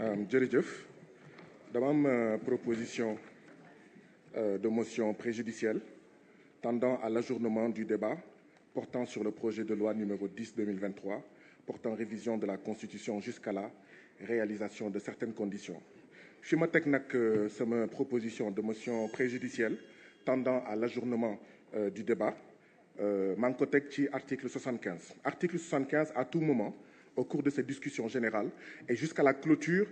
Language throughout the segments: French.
jërëjëf dama am proposition de motion préjudicielle tendant à l'ajournement du débat portant sur le projet de loi numéro 10/2023 portant révision de la Constitution jusqu'à la réalisation de certaines conditions. fi ma teg nag sama proposition de motion préjudicielle tendant à l'ajournement du débat maa ngi ko teg ci article 75. Article 75, à tout moment, au cours de cette discussion générale et jusqu'à la clôture,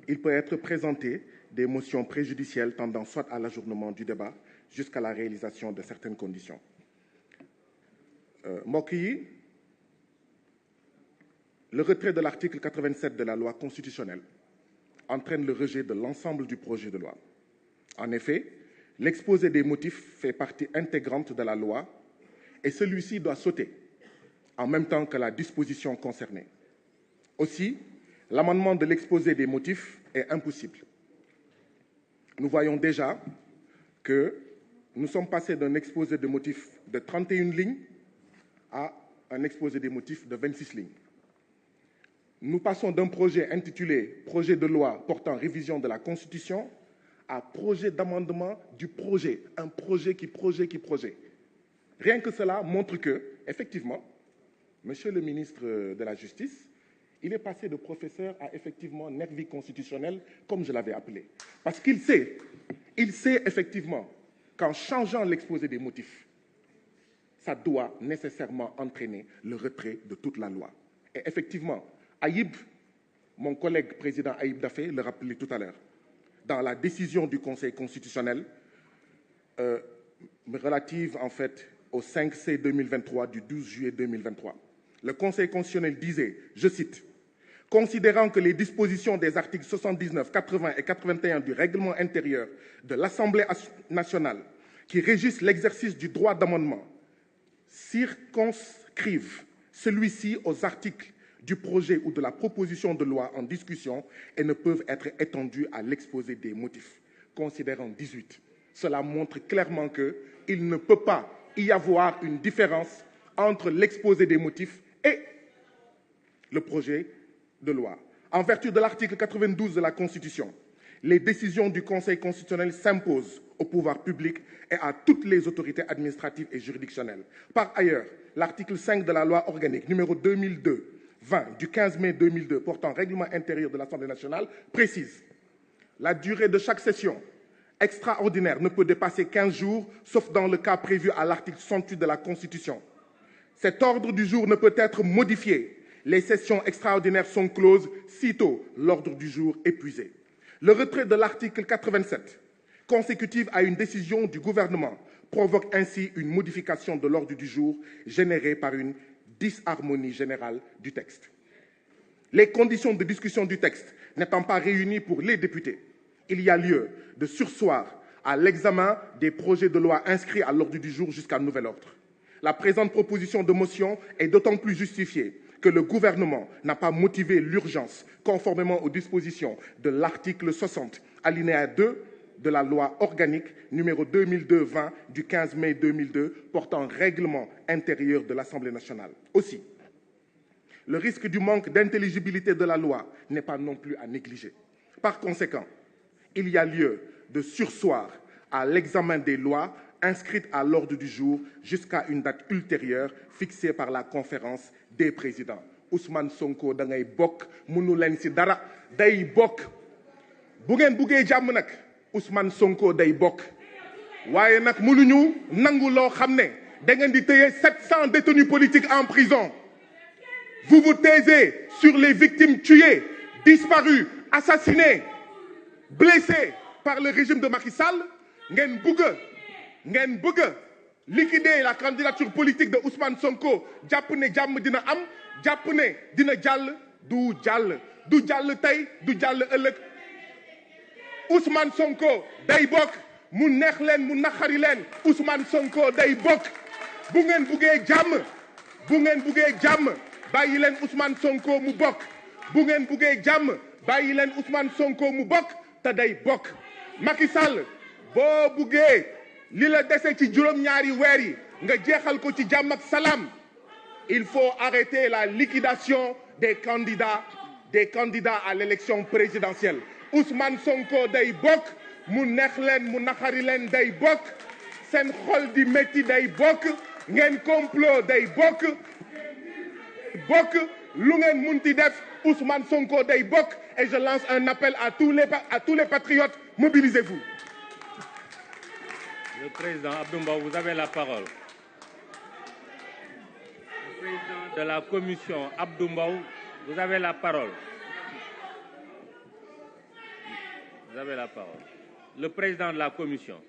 il peut être présenté des motions préjudicielles tendant soit à l'ajournement du débat jusqu'à la réalisation de certaines conditions. Mbokk yi, le retrait de l'article 87 de la loi constitutionnelle entraîne le rejet de l'ensemble du projet de loi. En effet, l'exposé des motifs fait partie intégrante de la loi et celui-ci doit sauter en même temps que la disposition concernée. Aussi, l'amendement de l'exposé des motifs est impossible. Nous voyons déjà que nous sommes passés d'un exposé de motifs de 31 lignes à un exposé des motifs de 26 lignes. Nous passons d'un projet intitulé « Projet de loi portant révision de la Constitution » à projet d'amendement du projet, un projet qui projet. Rien que cela montre que, effectivement, Monsieur le ministre de la Justice, il est passé de professeur à effectivement nervi constitutionnel, comme je l'avais appelé. Parce qu'il sait effectivement qu'en changeant l'exposé des motifs, ça doit nécessairement entraîner le retrait de toute la loi. Et effectivement, Aïb, mon collègue président Aïb Dafé, le rappelait tout à l'heure, dans la décision du Conseil constitutionnel relative en fait au 5C 2023 du 12 juillet 2023. Le Conseil constitutionnel disait, je cite, « Considérant que les dispositions des articles 79, 80 et 81 du règlement intérieur de l'Assemblée nationale qui régissent l'exercice du droit d'amendement circonscrivent celui-ci aux articles du projet ou de la proposition de loi en discussion et ne peuvent être étendus à l'exposé des motifs. » Considérant 18. Cela montre clairement qu'il ne peut pas y avoir une différence entre l'exposé des motifs et le projet de loi. En vertu de l'article 92 de la Constitution, les décisions du Conseil constitutionnel s'imposent au pouvoir public et à toutes les autorités administratives et juridictionnelles. Par ailleurs, l'article 5 de la loi organique numéro 2002-20 du 15 mai 2002 portant règlement intérieur de l'Assemblée nationale précise la durée de chaque session extraordinaire ne peut dépasser 15 jours, sauf dans le cas prévu à l'article 68 de la Constitution. Cet ordre du jour ne peut être modifié. Les sessions extraordinaires sont closes sitôt l'ordre du jour épuisé. Le retrait de l'article 87, consécutif à une décision du gouvernement, provoque ainsi une modification de l'ordre du jour générée par une disharmonie générale du texte. Les conditions de discussion du texte n'étant pas réunies pour les députés, il y a lieu de surseoir à l'examen des projets de loi inscrits à l'ordre du jour jusqu'à nouvel ordre. La présente proposition de motion est d'autant plus justifiée que le gouvernement n'a pas motivé l'urgence conformément aux dispositions de l'article 60, alinéa 2 de la loi organique numéro 2002-20 du 15 mai 2002 portant règlement intérieur de l'Assemblée nationale. Aussi, le risque du manque d'intelligibilité de la loi n'est pas non plus à négliger. Par conséquent, il y a lieu de surseoir à l'examen des lois inscrites à l'ordre du jour jusqu'à une date ultérieure fixée par la conférence des présidents. Ousmane Sonko da ngay bokk mënu leen ci dara day bokk bu ngeen buggee jàmm nag Ousmane Sonko day bokk waaye nag mënuñu nangu loo xam ne da ngeen di téye 700 détenus politiques en prison. Vous vous taisez sur les victimes tuées, disparues, assassinées, blessées par le régime de Macky Sall. ngeen bëgg liquider la candidature politique de Ousmane Sonko jàpp ne jàmm dina am jàpp ne dina jàll du jàll tey du jàll ëllëg Ousmane Sonko day bokk mu neex leen mu naqari leen Ousmane Sonko day bokk bu ngeen buggee jàmm bàyyi leen Ousmane Sonko mu bokk bu ngeen buggee jàmm bàyyi leen Ousmane Sonko mu bokk te day bokk Macky Sall boo buggee li la dese ci juróom-ñaari weer yi nga jeexal ko ci jàmm ak salaam il faut arrêter la liquidation des candidats des candidats à l'élection présidentielle. Ousmane Sonko day bokk mu neex leen mu naxari leen day bokk seen xol di métti day bokk ngeen complot day bokk lu ngeen munti def Ousmane Sonko day bokk et je lance un appel à tous les patriotes, mobilisez-vous. Le président Abdou Mbow, vous avez la parole. Le président de la commission Abdou Mbow, vous avez la parole. Vous avez la parole. Le président de la commission.